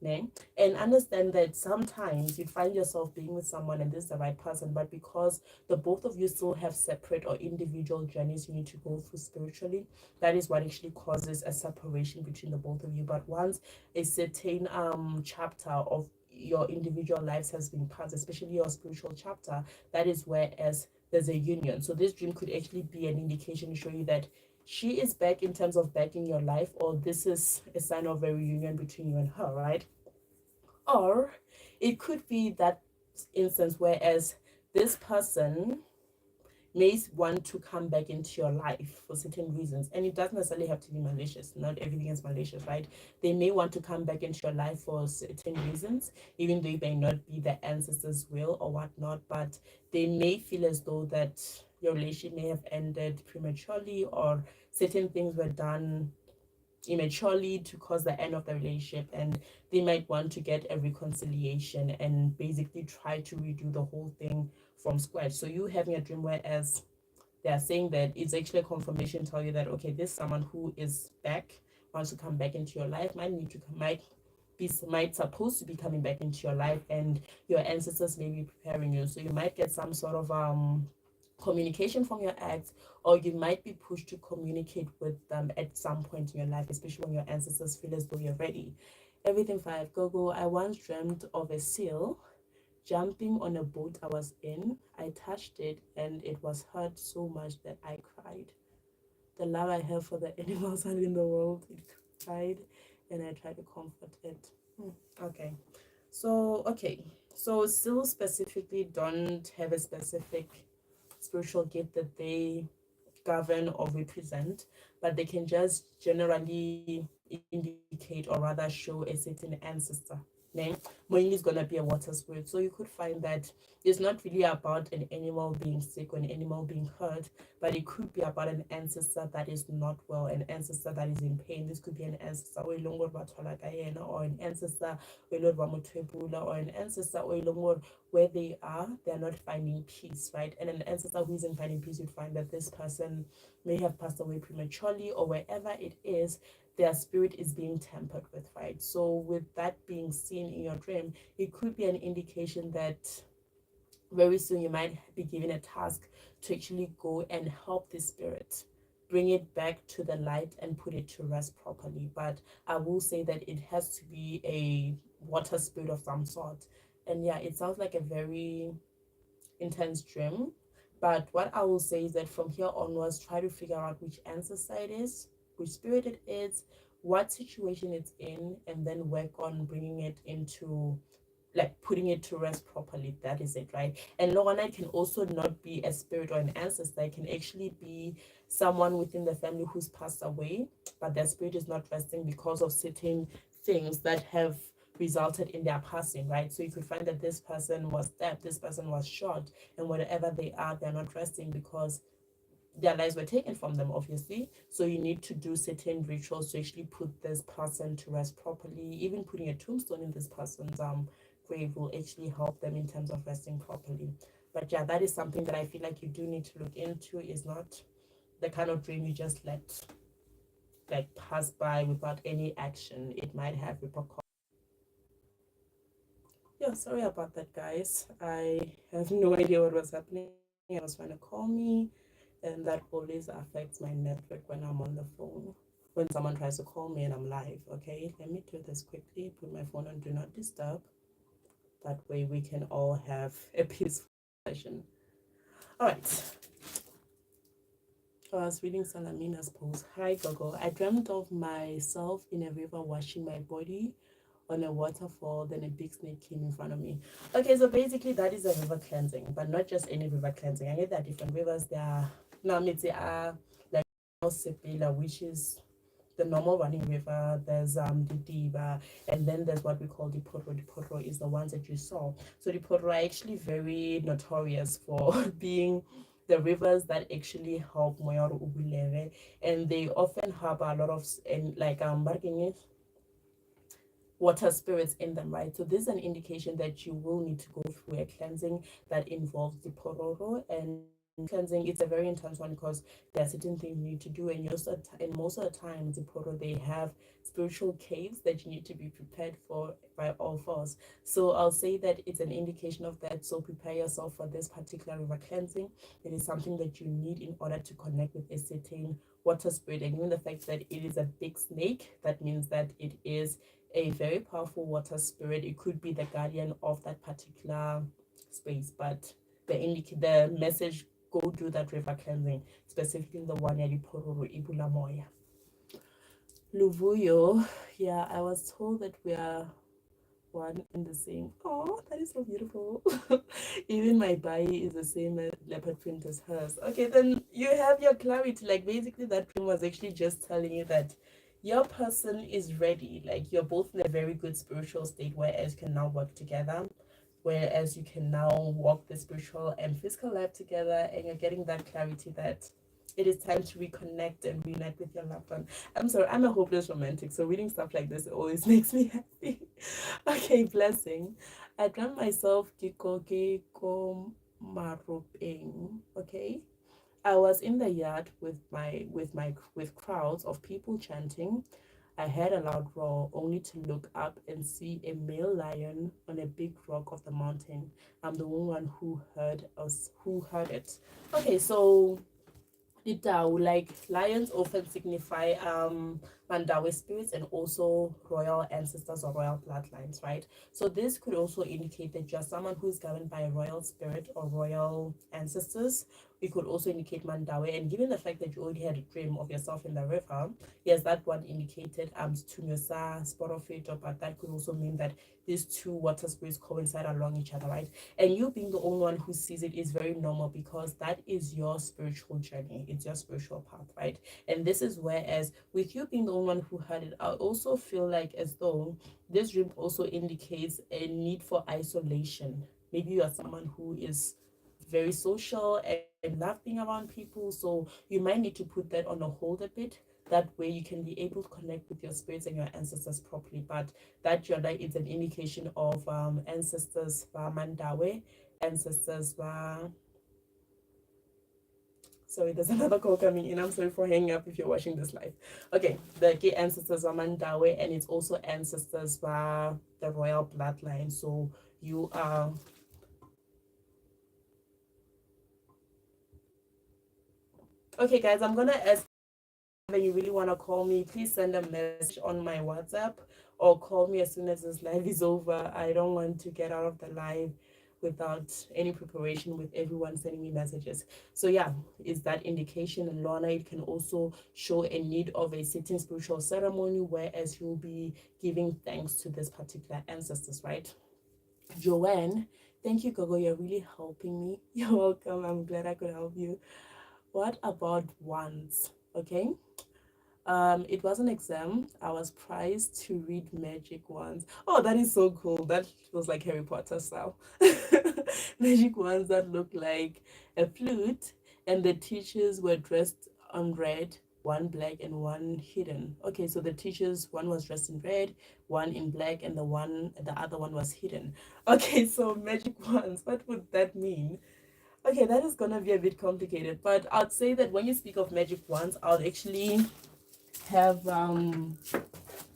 Ne? And understand that sometimes you find yourself being with someone and this is the right person, but because the both of you still have separate or individual journeys you need to go through spiritually, that is what actually causes a separation between the both of you. But once a certain chapter of your individual lives has been passed, especially your spiritual chapter, that is where as there's a union. So this dream could actually be an indication to show you that she is back in terms of back in your life, or this is a sign of a reunion between you and her, right? Or it could be that instance whereas this person may want to come back into your life for certain reasons, and it doesn't necessarily have to be malicious. Not everything is malicious, right? They may want to come back into your life for certain reasons, even though it may not be the ancestors will or whatnot, but they may feel as though that your relationship may have ended prematurely, or certain things were done immaturely to cause the end of the relationship, and they might want to get a reconciliation and basically try to redo the whole thing from scratch. So you having a dream whereas they are saying that it's actually a confirmation, tell you that okay, this someone who is back, wants to come back into your life, might supposed to be coming back into your life, and your ancestors may be preparing you. So you might get some sort of communication from your ex, or you might be pushed to communicate with them at some point in your life, especially when your ancestors feel as though you're ready. Everything five. Gogo. I once dreamt of a seal jumping on a boat I was in. I touched it and it was hurt so much that I cried. The love I have for the animals and in the world, it cried, and I tried to comfort it. Okay. Okay. So still specifically don't have a specific spiritual gift that they govern or represent, but they can just generally indicate or rather show a certain ancestor. Yeah. name. Moini is gonna be a water spirit. So you could find that it's not really about an animal being sick or an animal being hurt, but it could be about an ancestor that is not well, an ancestor that is in pain. This could be an ancestor or an ancestor or an ancestor where they're not finding peace, right? And an ancestor who isn't finding peace, you'd find that this person may have passed away prematurely, or wherever it is, their spirit is being tampered with, right? So with that being seen in your dream, it could be an indication that very soon you might be given a task to actually go and help the spirit bring it back to the light and put it to rest properly. But I will say that it has to be a water spirit of some sort. And yeah, it sounds like a very intense dream. But what I will say is that from here onwards, try to figure out which ancestor it is, which spirit it is, what situation it's in, and then work on bringing it into, like, putting it to rest properly. That is it, right? And Lorana can also not be a spirit or an ancestor. It can actually be someone within the family who's passed away, but their spirit is not resting because of certain things that have resulted in their passing, right? So you could find that this person was stabbed, this person was shot, and whatever they are, they're not resting because their lives were taken from them, obviously. So you need to do certain rituals to actually put this person to rest properly. Even putting a tombstone in this person's grave will actually help them in terms of resting properly. But yeah, that is something that I feel like you do need to look into. Is not the kind of dream you just let like pass by without any action. It might have repercussions. Yeah, sorry about that, guys. I have no idea what was happening. I was trying to call me, and that always affects my network when I'm on the phone. When someone tries to call me and I'm live, okay? Let me do this quickly. Put my phone on do not disturb. That way we can all have a peaceful session. All right. I was reading Salamina's post. Hi, Gogo. I dreamt of myself in a river washing my body on a waterfall. Then a big snake came in front of me. Okay, so basically that is a river cleansing, but not just any river cleansing. I know there are different rivers. There are like Sepila, which is the normal running river. There's the Diva, and then there's what we call the Potro. The Potro is the ones that you saw. So the Potro are actually very notorious for being the rivers that actually help Moyoro Ubulere, and they often harbor a lot of and like water spirits in them, right? So this is an indication that you will need to go through a cleansing that involves the pororo. And cleansing, it's a very intense one because there are certain things you need to do, and most of the time the pororo, they have spiritual caves that you need to be prepared for by all fours. So I'll say that it's an indication of that. So prepare yourself for this particular river cleansing. It is something that you need in order to connect with a certain water spirit. And even the fact that it is a big snake, that means that it is a very powerful water spirit. It could be the guardian of that particular space, but the message, go do that river cleansing, specifically the one ya Pororo Ibula Moya. Luvuyo, yeah, I was told that we are one and the same. Oh, that is so beautiful. Even my body is the same leopard print as hers. Okay, then you have your clarity. Like basically that print was actually just telling you that your person is ready. Like you're both in a very good spiritual state, whereas you can now work together, whereas you can now walk the spiritual and physical life together, and you're getting that clarity that it is time to reconnect and reunite with your loved one. I'm sorry, I'm a hopeless romantic, so reading stuff like this always makes me happy. Okay, blessing. I dreamt myself Kiko Maropeng. Okay. I was in the yard with crowds of people chanting. I heard a loud roar, only to look up and see a male lion on a big rock of the mountain. I'm the one who heard it. Okay, so Itau, like lions often signify Mandawi spirits and also royal ancestors or royal bloodlines, right? So this could also indicate that you're someone who's governed by a royal spirit or royal ancestors. It could also indicate Mandawi, and given the fact that you already had a dream of yourself in the river, yes, that one indicated Tunyosa, Sporofito, but that could also mean that these two water spirits coincide along each other, right? And you being the only one who sees it is very normal because that is your spiritual journey. It's your spiritual path, right? And this is whereas with you being the only one who had it. I also feel like as though this dream also indicates a need for isolation. Maybe you are someone who is very social and love being around people, so you might need to put that on a hold a bit. That way you can be able to connect with your spirits and your ancestors properly. But that journal is an indication of ancestors mandawe, ancestors sorry, there's another call coming in. I'm sorry for hanging up if you're watching this live. Okay, the gay ancestors are mandawe, and it's also ancestors the royal bloodline. So you are okay, guys. I'm gonna ask if you really want to call me, please send a message on my WhatsApp or call me as soon as this live is over. I don't want to get out of the live without any preparation, with everyone sending me messages. So yeah, is that indication. And Lorna, it can also show a need of a certain spiritual ceremony, whereas you'll be giving thanks to this particular ancestors, right? Joanne, thank you, Gogo. You're really helping me. You're welcome. I'm glad I could help you. What about wands? Okay. It was an exam. I was prized to read magic wands. Oh, that is so cool. That was like Harry Potter style. Magic wands that look like a flute, and the teachers were dressed on red, one black and one hidden. Okay, so the teachers, one was dressed in red, one in black, and the other one was hidden. Okay, so magic wands, what would that mean? Okay, that is gonna be a bit complicated, but I'd say that when you speak of magic wands, I would actually have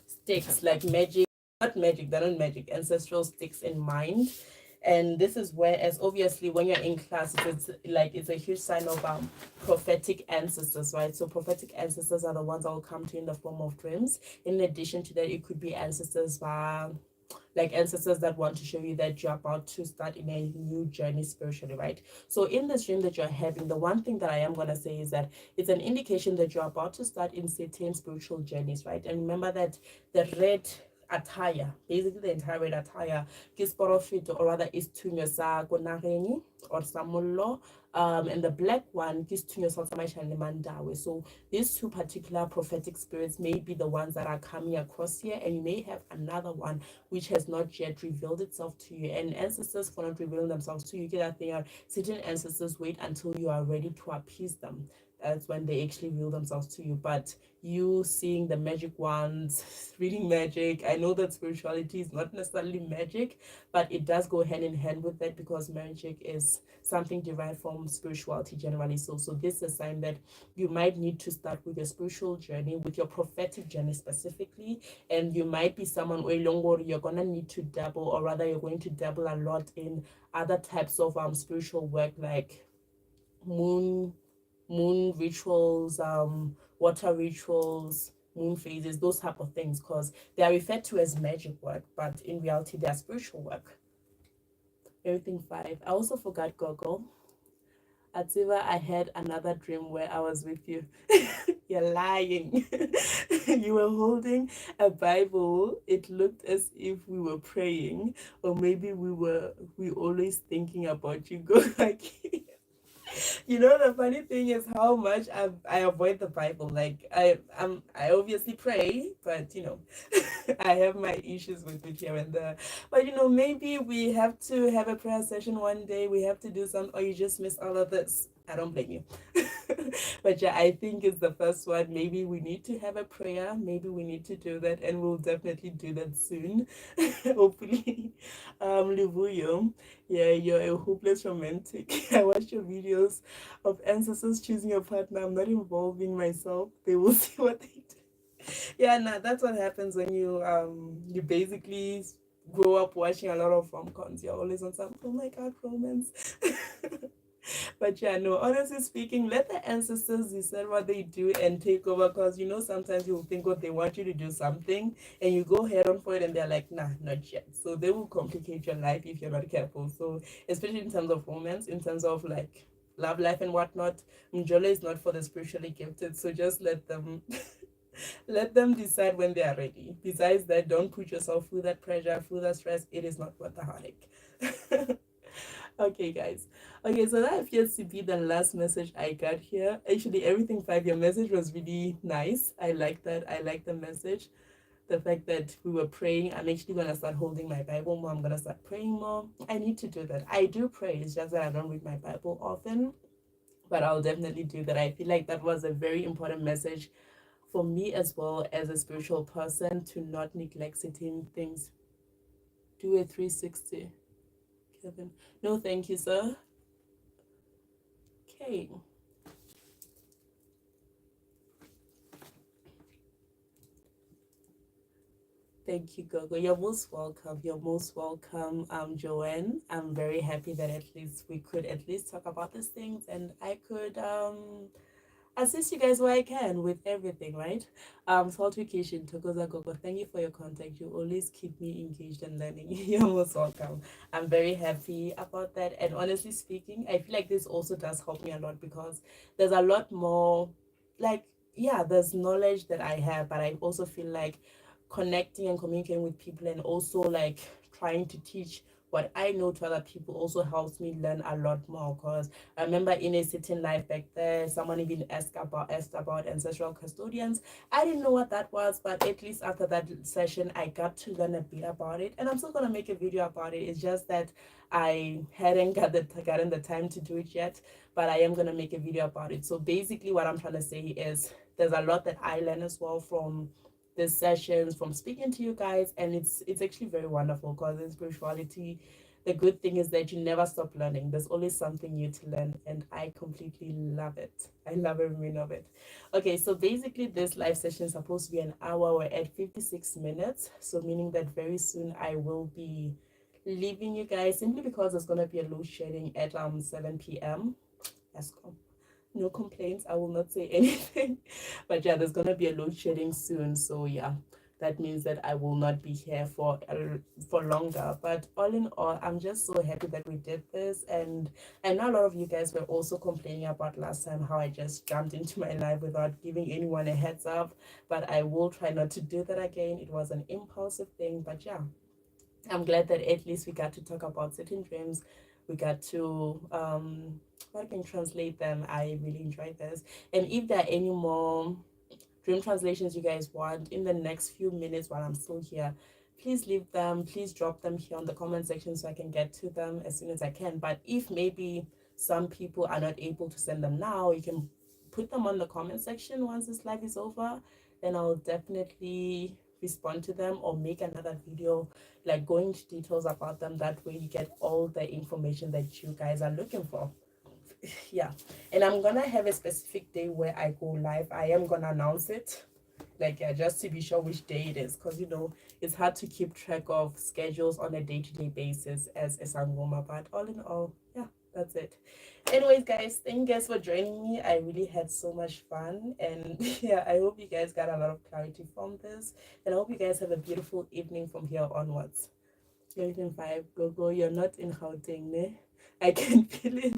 sticks like magic, not magic, they're not magic, ancestral sticks in mind. And this is where, as obviously when you're in class, it's a huge sign of prophetic ancestors, right? So prophetic ancestors are the ones that will come to you in the form of dreams. In addition to that, it could be ancestors like ancestors that want to show you that you're about to start in a new journey spiritually, right? So in this dream that you're having, the one thing that I am going to say is that it's an indication that you're about to start in certain spiritual journeys, right? And remember that the red attire, basically the entire red attire, is porofito, or rather is tunyo sa konareni or samullo, and the black one is tunyo sa mandawe. So these two particular prophetic spirits may be the ones that are coming across here, and you may have another one which has not yet revealed itself to you. And ancestors, for not revealing themselves to you, get that thing out. Certain ancestors wait until you are ready to appease them. That's when they actually reveal themselves to you. But you seeing the magic wands, reading magic, I know that spirituality is not necessarily magic, but it does go hand in hand with that, because magic is something derived from spirituality generally. So this is a sign that you might need to start with your spiritual journey, with your prophetic journey specifically, and you might be someone where you're gonna need to dabble, or rather you're going to dabble a lot in other types of spiritual work, like moon rituals, water rituals, moon phases, those type of things, because they are referred to as magic work, but in reality they are spiritual work. Everything 5. I also forgot Gogo. Ativa, I had another dream where I was with you. You're lying. You were holding a Bible. It looked as if we were praying, or maybe we always thinking about you. Go like you know, the funny thing is how much I avoid the Bible. Like I obviously pray, but you know, I have my issues with it here and there. But you know, maybe we have to have a prayer session one day. We have to do some, or you just miss all of this. I don't blame you. But yeah, I think it's the first one. Maybe we need to have a prayer. Maybe we need to do that, and we'll definitely do that soon. Hopefully. Livuyo, yeah, you're a hopeless romantic. I watch your videos of ancestors choosing a partner. I'm not involving myself. They will see what they do. Yeah, nah, that's what happens when you basically grow up watching a lot of rom-coms. You're always on some, oh my god, romance. But yeah, no, honestly speaking, let the ancestors decide what they do and take over, because you know sometimes you will think what they want you to do something and you go head on for it and they're like, nah, not yet. So they will complicate your life if you're not careful. So especially in terms of romance, in terms of like love life and whatnot, Mjola is not for the spiritually gifted. So just let them let them decide when they are ready. Besides that, don't put yourself through that pressure, through that stress. It is not worth the heartache. Okay, guys. Okay, so that appears to be the last message I got here. Actually, everything five, your message was really nice. I like that. I like the message. The fact that we were praying. I'm actually gonna start holding my Bible more. I'm gonna start praying more. I need to do that. I do pray. It's just that I don't read my Bible often. But I'll definitely do that. I feel like that was a very important message for me as well as a spiritual person to not neglect certain things. Do a 360, Kevin. No, thank you, sir. Okay. Thank you, Gogo. You're most welcome. You're most welcome, Joanne. I'm very happy that at least we could at least talk about these things and I could assist you guys where I can with everything, right? Saltification, Togoza Gogo, thank you for your contact. You always keep me engaged and learning. You're most welcome. I'm very happy about that. And honestly speaking, I feel like this also does help me a lot because there's a lot more, like, yeah, there's knowledge that I have, but I also feel like connecting and communicating with people and also like trying to teach what I know to other people also helps me learn a lot more. Because I remember in a certain life back there, someone even asked about ancestral custodians. I didn't know what that was, but at least after that session, I got to learn a bit about it. And I'm still gonna make a video about it. It's just that I hadn't gotten the time to do it yet, but I am gonna make a video about it. So basically, what I'm trying to say is there's a lot that I learn as well from these sessions, from speaking to you guys, and it's actually very wonderful because in spirituality, the good thing is that you never stop learning. There's always something new to learn, and I completely love it. I love every minute of it. Okay, so basically, this live session is supposed to be an hour. We're at 56 minutes, so meaning that very soon I will be leaving you guys simply because there's gonna be a load shedding at 7 p.m. Yes, no complaints. I will not say anything. But yeah, there's gonna be a load shedding soon. So yeah, that means that I will not be here for longer. But all in all, I'm just so happy that we did this. And I know a lot of you guys were also complaining about last time how I just jumped into my life without giving anyone a heads up. But I will try not to do that again. It was an impulsive thing. But yeah, I'm glad that at least we got to talk about certain dreams. We got to what I can translate them. I really enjoyed this. And if there are any more dream translations you guys want in the next few minutes while I'm still here, please leave them. Please drop them here on the comment section so I can get to them as soon as I can. But if maybe some people are not able to send them now, you can put them on the comment section once this live is over. Then I'll definitely respond to them or make another video like going into details about them. That way you get all the information that you guys are looking for. Yeah, and I'm gonna have a specific day where I go live. I am gonna announce it, like, yeah, just to be sure which day it is, because it's hard to keep track of schedules on a day-to-day basis as a sangoma. But all in all, yeah, that's it. Anyways, guys, thank you guys for joining me. I really had so much fun, and yeah, I hope you guys got a lot of clarity from this, and I hope you guys have a beautiful evening from here onwards. Everything five, go, you're not in Gauteng, ne? I can feel it.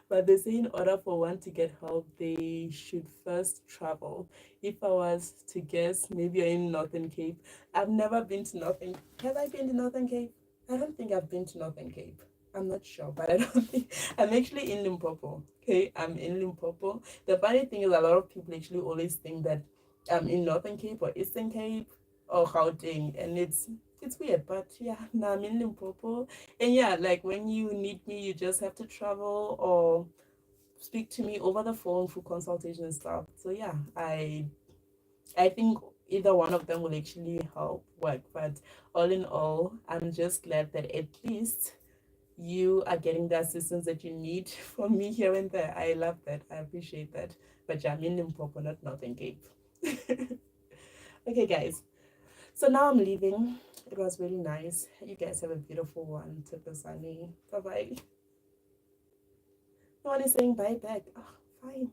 But they say in order for one to get help, they should first travel. If I was to guess, maybe you're in Northern Cape. I've never been to Northern. Have I been to Northern Cape? I don't think I've been to Northern Cape. I'm not sure, but I don't think I'm actually in Limpopo. Okay, I'm in Limpopo. The funny thing is, a lot of people actually always think that I'm in Northern Cape or Eastern Cape or Gauteng, and it's weird, but yeah, now I'm in Limpopo. And yeah, like when you need me, you just have to travel or speak to me over the phone for consultation and stuff. So yeah, I think either one of them will actually help work. But all in all, I'm just glad that at least you are getting the assistance that you need from me here and there. I love that. I appreciate that. But yeah, I'm in Limpopo, not Northern Cape. Okay, guys. So now I'm leaving. It was really nice. You guys have a beautiful one. Sunny. Bye bye. No one is saying bye back. Oh, fine.